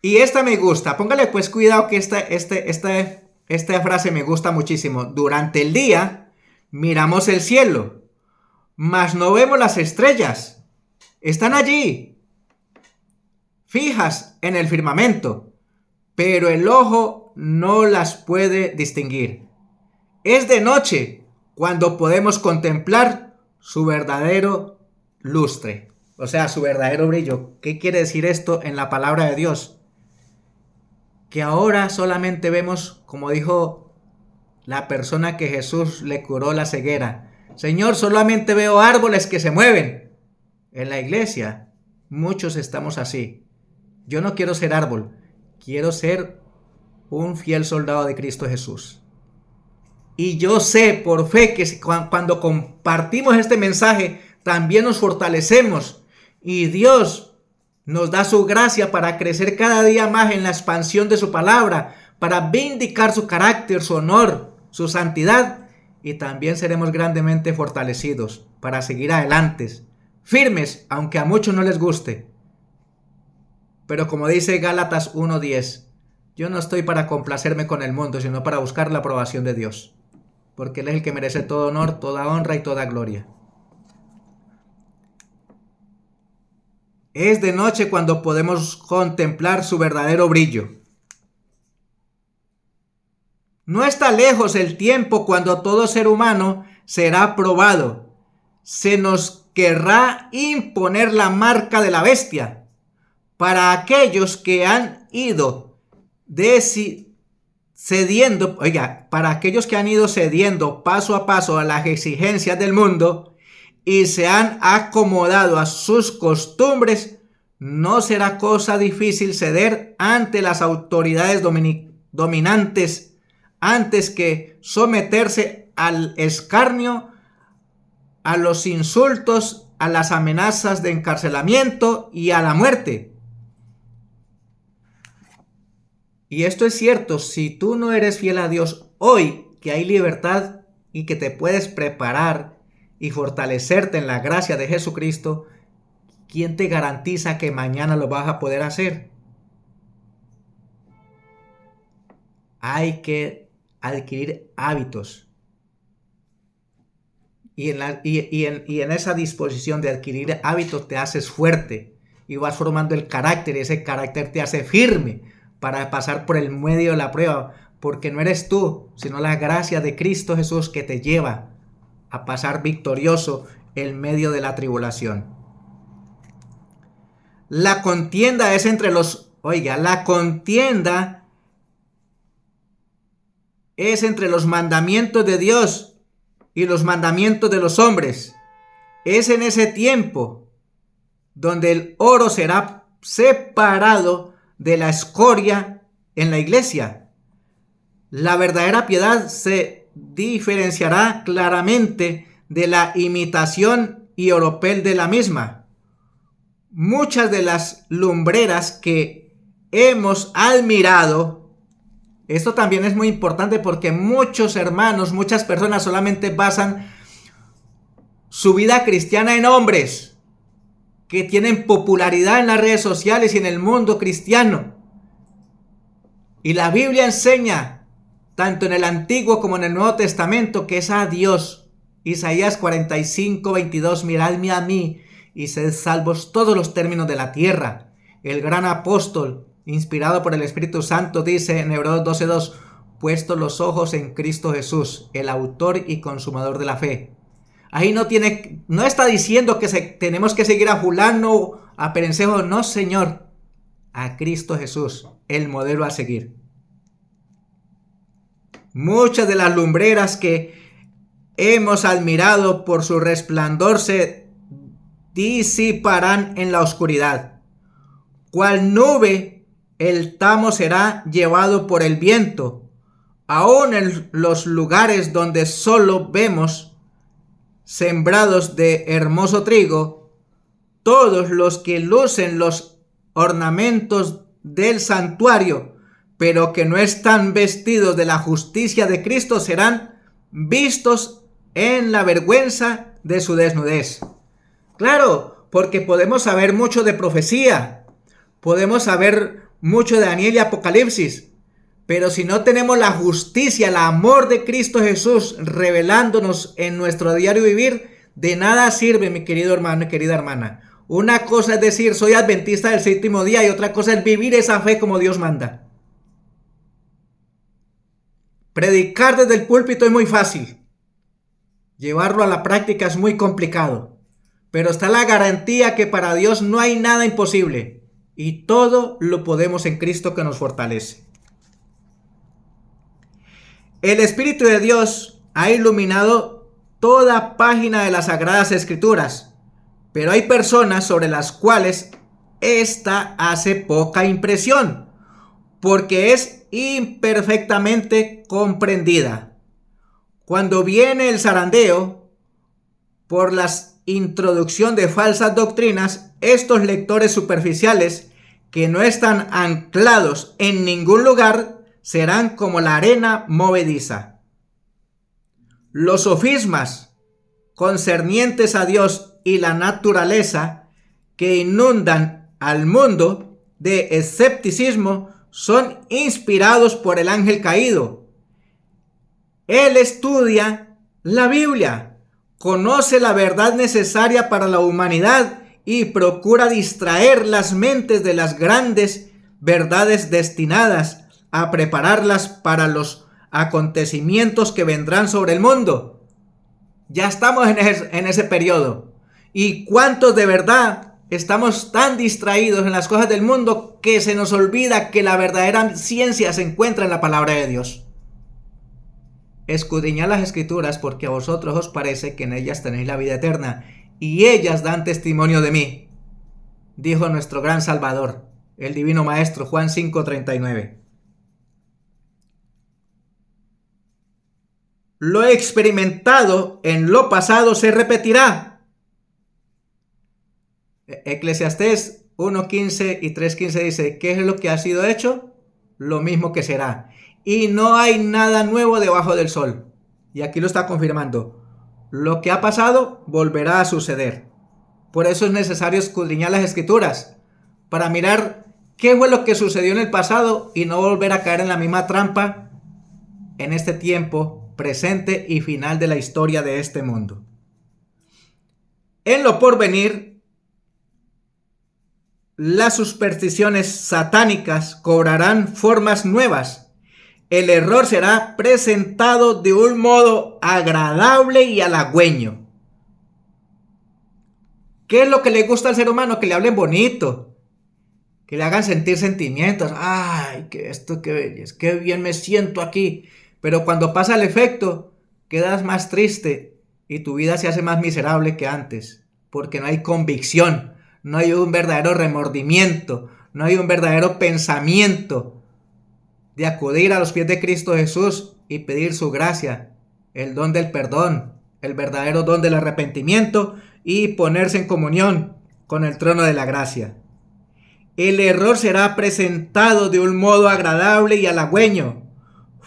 Y esta me gusta, póngale pues cuidado que esta frase me gusta muchísimo. Durante el día miramos el cielo, mas no vemos las estrellas. Están allí, fijas en el firmamento, pero el ojo no las puede distinguir. Es de noche cuando podemos contemplar su verdadero lustre, o sea, su verdadero brillo. ¿Qué quiere decir esto en la palabra de Dios? Que ahora solamente vemos, como dijo la persona que Jesús le curó la ceguera: Señor, solamente veo árboles que se mueven. En la iglesia muchos estamos así. Yo no quiero ser árbol, quiero ser un fiel soldado de Cristo Jesús. Y yo sé por fe que cuando compartimos este mensaje también nos fortalecemos y Dios nos da su gracia para crecer cada día más en la expansión de su palabra, para vindicar su carácter, su honor, su santidad, y también seremos grandemente fortalecidos para seguir adelante, firmes, aunque a muchos no les guste. Pero como dice Gálatas 1:10, yo no estoy para complacerme con el mundo, sino para buscar la aprobación de Dios, porque Él es el que merece todo honor, toda honra y toda gloria. Es de noche cuando podemos contemplar su verdadero brillo. No está lejos el tiempo cuando todo ser humano será probado. Se nos querrá imponer la marca de la bestia. Para aquellos que han ido cediendo paso a paso a las exigencias del mundo y se han acomodado a sus costumbres, no será cosa difícil ceder ante las autoridades dominantes antes que someterse al escarnio, a los insultos, a las amenazas de encarcelamiento y a la muerte. Y esto es cierto, si tú no eres fiel a Dios hoy, que hay libertad y que te puedes preparar y fortalecerte en la gracia de Jesucristo, ¿quién te garantiza que mañana lo vas a poder hacer? Hay que adquirir hábitos. Y en esa disposición de adquirir hábitos te haces fuerte y vas formando el carácter, y ese carácter te hace firme para pasar por el medio de la prueba, porque no eres tú, sino la gracia de Cristo Jesús que te lleva a pasar victorioso en medio de la tribulación. La contienda es entre los... la contienda es entre los mandamientos de Dios y los mandamientos de los hombres. Es en ese tiempo donde el oro será separado de la escoria en la iglesia. La verdadera piedad se diferenciará claramente de la imitación y oropel de la misma. Muchas de las lumbreras que hemos admirado, esto también es muy importante porque muchos hermanos, muchas personas solamente basan su vida cristiana en hombres que tienen popularidad en las redes sociales y en el mundo cristiano. Y la Biblia enseña, tanto en el Antiguo como en el Nuevo Testamento, que es a Dios. Isaías 45:22, miradme a mí y sed salvos todos los términos de la tierra. El gran apóstol, inspirado por el Espíritu Santo, dice en Hebreos 12:2, puesto los ojos en Cristo Jesús, el autor y consumador de la fe. Ahí no está diciendo que tenemos que seguir a fulano, a perencejo, no, Señor, a Cristo Jesús, el modelo a seguir. Muchas de las lumbreras que hemos admirado por su resplandor se disiparán en la oscuridad. Cual nube, el tamo será llevado por el viento. Aún en los lugares donde solo vemos sembrados de hermoso trigo, todos los que lucen los ornamentos del santuario, pero que no están vestidos de la justicia de Cristo, serán vistos en la vergüenza de su desnudez. Claro, porque podemos saber mucho de profecía, podemos saber mucho de Daniel y Apocalipsis, pero si no tenemos la justicia, el amor de Cristo Jesús revelándonos en nuestro diario vivir, de nada sirve, mi querido hermano y querida hermana. Una cosa es decir, soy adventista del séptimo día, y otra cosa es vivir esa fe como Dios manda. Predicar desde el púlpito es muy fácil. Llevarlo a la práctica es muy complicado. Pero está la garantía que para Dios no hay nada imposible. Y todo lo podemos en Cristo que nos fortalece. El Espíritu de Dios ha iluminado toda página de las Sagradas Escrituras, pero hay personas sobre las cuales esta hace poca impresión, porque es imperfectamente comprendida. Cuando viene el zarandeo por la introducción de falsas doctrinas, estos lectores superficiales que no están anclados en ningún lugar serán como la arena movediza. Los sofismas concernientes a Dios y la naturaleza que inundan al mundo de escepticismo son inspirados por el ángel caído. Él estudia la Biblia, conoce la verdad necesaria para la humanidad y procura distraer las mentes de las grandes verdades destinadas a prepararlas para los acontecimientos que vendrán sobre el mundo. Ya estamos en ese periodo. ¿Y cuántos de verdad estamos tan distraídos en las cosas del mundo que se nos olvida que la verdadera ciencia se encuentra en la palabra de Dios? Escudriñad las Escrituras, porque a vosotros os parece que en ellas tenéis la vida eterna, y ellas dan testimonio de mí, dijo nuestro gran Salvador, el Divino Maestro, Juan 5:39. Lo experimentado en lo pasado se repetirá. Eclesiastés 1:15 y 3:15 dice, ¿qué es lo que ha sido hecho? Lo mismo que será. Y no hay nada nuevo debajo del sol. Y aquí lo está confirmando. Lo que ha pasado volverá a suceder. Por eso es necesario escudriñar las Escrituras, para mirar qué fue lo que sucedió en el pasado y no volver a caer en la misma trampa en este tiempo presente y final de la historia de este mundo. En lo porvenir, las supersticiones satánicas cobrarán formas nuevas. El error será presentado de un modo agradable y halagüeño. ¿Qué es lo que le gusta al ser humano? Que le hablen bonito, que le hagan sentir sentimientos. Ay, que esto, qué belleza, qué bien me siento aquí. pero cuando pasa el efecto, quedas más triste y tu vida se hace más miserable que antes, porque no hay convicción, no hay un verdadero remordimiento, no hay un verdadero pensamiento de acudir a los pies de Cristo Jesús y pedir su gracia, el don del perdón, el verdadero don del arrepentimiento y ponerse en comunión con el trono de la gracia. El error será presentado de un modo agradable y halagüeño.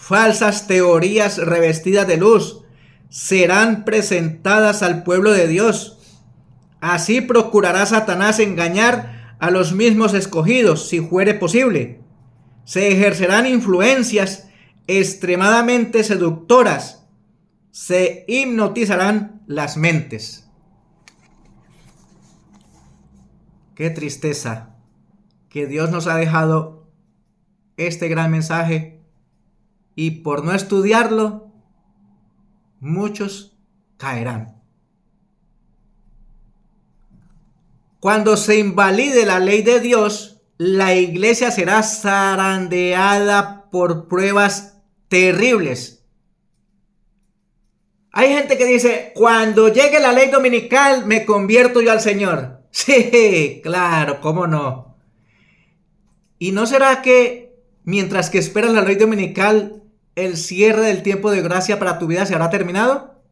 Falsas teorías revestidas de luz serán presentadas al pueblo de Dios. Así procurará Satanás engañar a los mismos escogidos, si fuere posible. Se ejercerán influencias extremadamente seductoras. Se hipnotizarán las mentes. Qué tristeza que Dios nos ha dejado este gran mensaje y por no estudiarlo, muchos caerán. Cuando se invalide la ley de Dios, la iglesia será zarandeada por pruebas terribles. Hay gente que dice, cuando llegue la ley dominical me convierto yo al Señor. Sí, claro, cómo no. ¿Y no será que mientras que esperas la ley dominical, el cierre del tiempo de gracia para tu vida se habrá terminado?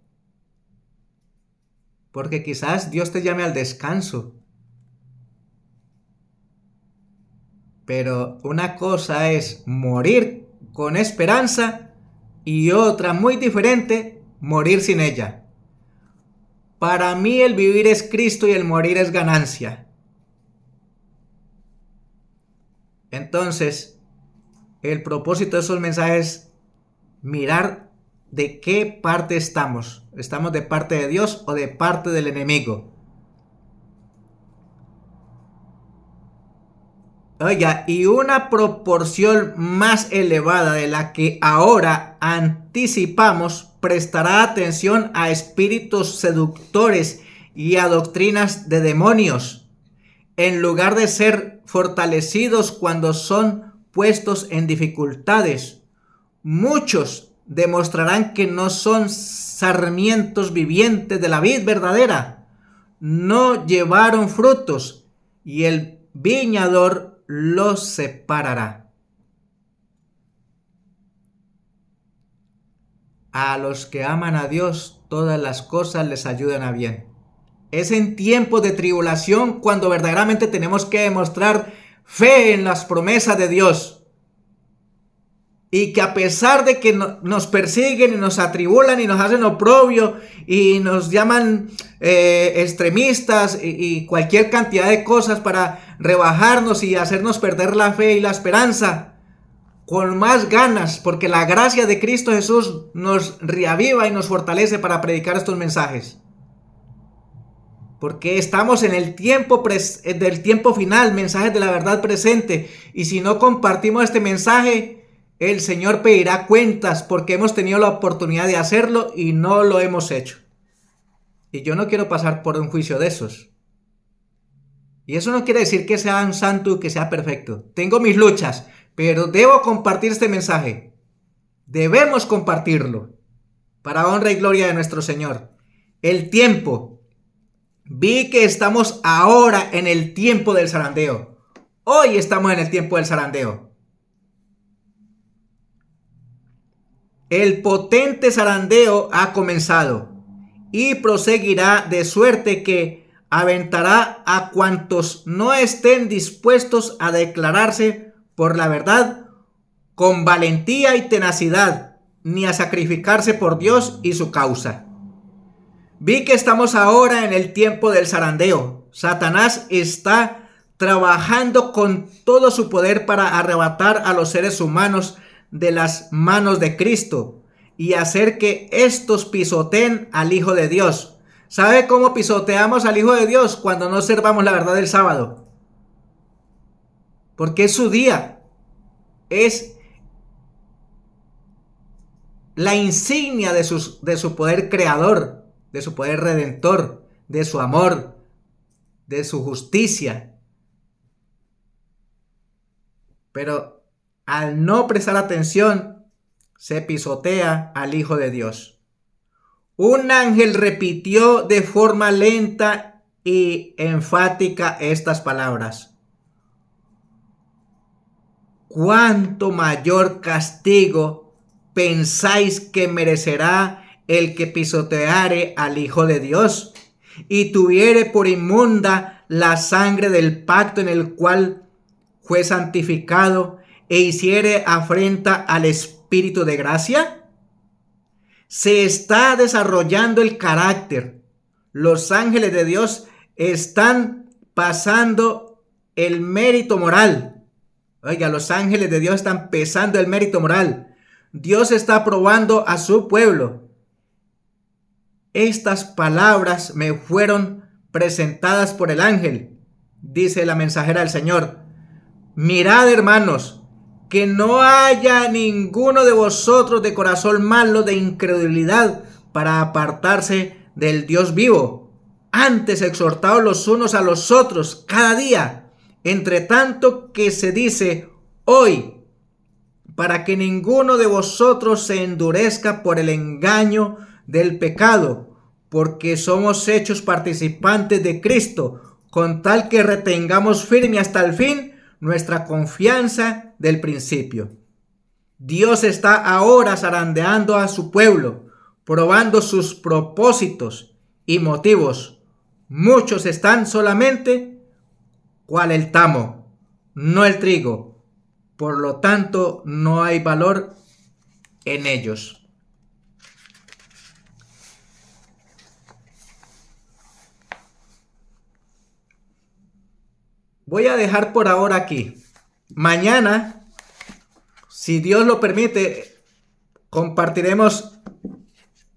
Porque quizás Dios te llame al descanso. Pero una cosa es morir con esperanza y otra muy diferente, morir sin ella. Para mí el vivir es Cristo y el morir es ganancia. Entonces, el propósito de esos mensajes es mirar de qué parte estamos. ¿Estamos de parte de Dios o de parte del enemigo? Oiga, y una proporción más elevada de la que ahora anticipamos prestará atención a espíritus seductores y a doctrinas de demonios, en lugar de ser fortalecidos cuando son puestos en dificultades. Muchos demostrarán que no son sarmientos vivientes de la vid verdadera, no llevaron frutos y el viñador los separará. A los que aman a Dios, todas las cosas les ayudan a bien. Es en tiempos de tribulación cuando verdaderamente tenemos que demostrar fe en las promesas de Dios. Y que a pesar de que nos persiguen y nos atribulan y nos hacen oprobio y nos llaman extremistas y cualquier cantidad de cosas para rebajarnos y hacernos perder la fe y la esperanza, con más ganas, porque la gracia de Cristo Jesús nos reaviva y nos fortalece para predicar estos mensajes. Porque estamos en el tiempo del tiempo final, mensajes de la verdad presente, y si no compartimos este mensaje, el Señor pedirá cuentas porque hemos tenido la oportunidad de hacerlo y no lo hemos hecho. Y yo no quiero pasar por un juicio de esos. Y eso no quiere decir que sea un santo y que sea perfecto. Tengo mis luchas, pero debo compartir este mensaje. Debemos compartirlo para honra y gloria de nuestro Señor. El tiempo. Vi que estamos ahora en el tiempo del zarandeo. Hoy estamos en el tiempo del zarandeo. El potente zarandeo ha comenzado y proseguirá de suerte que aventará a cuantos no estén dispuestos a declararse por la verdad con valentía y tenacidad, ni a sacrificarse por Dios y su causa. Vi que estamos ahora en el tiempo del zarandeo. Satanás está trabajando con todo su poder para arrebatar a los seres humanos de las manos de Cristo y hacer que estos pisoteen al Hijo de Dios. ¿Sabe cómo pisoteamos al Hijo de Dios? Cuando no observamos la verdad del sábado. Porque es su día. Es la insignia de su poder creador, de su poder redentor, de su amor, de su justicia. Pero al no prestar atención, se pisotea al Hijo de Dios. Un ángel repitió de forma lenta y enfática estas palabras: ¿cuánto mayor castigo pensáis que merecerá el que pisoteare al Hijo de Dios y tuviere por inmunda la sangre del pacto en el cual fue santificado e hiciere afrenta al Espíritu de gracia? Se está desarrollando el carácter. Los ángeles de Dios están pasando el mérito moral. Oiga, los ángeles de Dios están pesando el mérito moral. Dios está probando a su pueblo. Estas palabras me fueron presentadas por el ángel, dice la mensajera del Señor. Mirad, hermanos, que no haya ninguno de vosotros de corazón malo, de incredulidad, para apartarse del Dios vivo. Antes exhortaos los unos a los otros cada día, entre tanto que se dice hoy, para que ninguno de vosotros se endurezca por el engaño del pecado, porque somos hechos participantes de Cristo, con tal que retengamos firme hasta el fin nuestra confianza del principio. Dios está ahora zarandeando a su pueblo, probando sus propósitos y motivos. Muchos están solamente cual el tamo, no el trigo. Por lo tanto, no hay valor en ellos. Voy a dejar por ahora aquí. Mañana, si Dios lo permite, compartiremos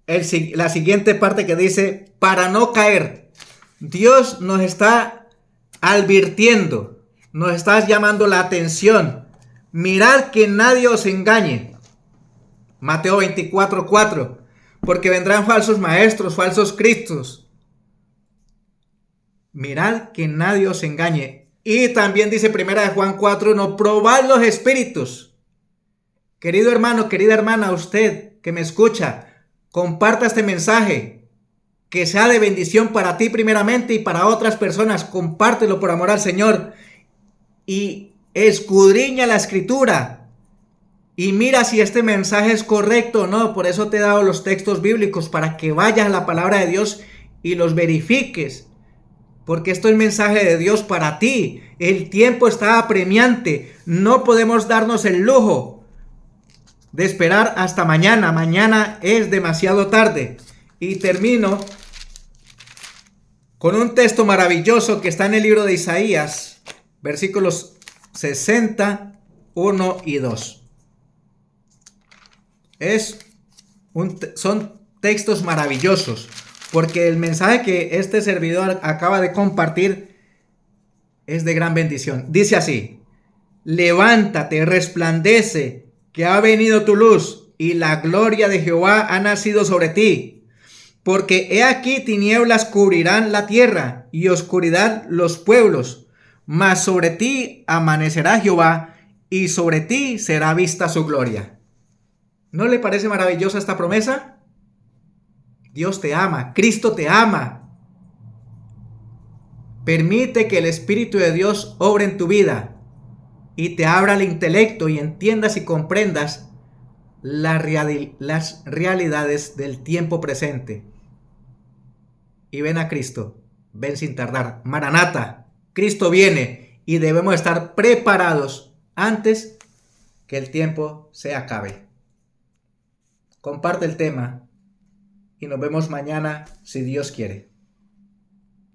la siguiente parte que dice, para no caer. Dios nos está advirtiendo, nos está llamando la atención. Mirad que nadie os engañe. Mateo 24:4. Porque vendrán falsos maestros, falsos cristos. Mirad que nadie os engañe. Y también dice 1 Juan 4:1, probad los espíritus. Querido hermano, querida hermana, usted que me escucha, comparta este mensaje, que sea de bendición para ti primeramente y para otras personas. Compártelo por amor al Señor y escudriña la escritura y mira si este mensaje es correcto o no. Por eso te he dado los textos bíblicos, para que vayas a la palabra de Dios y los verifiques, porque esto es mensaje de Dios para ti. El tiempo está apremiante, no podemos darnos el lujo de esperar hasta mañana. Mañana es demasiado tarde. Y termino con un texto maravilloso que está en el libro de Isaías, versículos 61 y 2. Son textos maravillosos, porque el mensaje que este servidor acaba de compartir es de gran bendición. Dice así: levántate, resplandece, que ha venido tu luz, y la gloria de Jehová ha nacido sobre ti. Porque he aquí tinieblas cubrirán la tierra, y oscuridad los pueblos. Mas sobre ti amanecerá Jehová, y sobre ti será vista su gloria. ¿No le parece maravillosa esta promesa? Dios te ama, Cristo te ama. Permite que el Espíritu de Dios obre en tu vida y te abra el intelecto y entiendas y comprendas las realidades del tiempo presente. Y ven a Cristo, ven sin tardar. Maranata, Cristo viene y debemos estar preparados antes que el tiempo se acabe. Comparte el tema y nos vemos mañana si Dios quiere.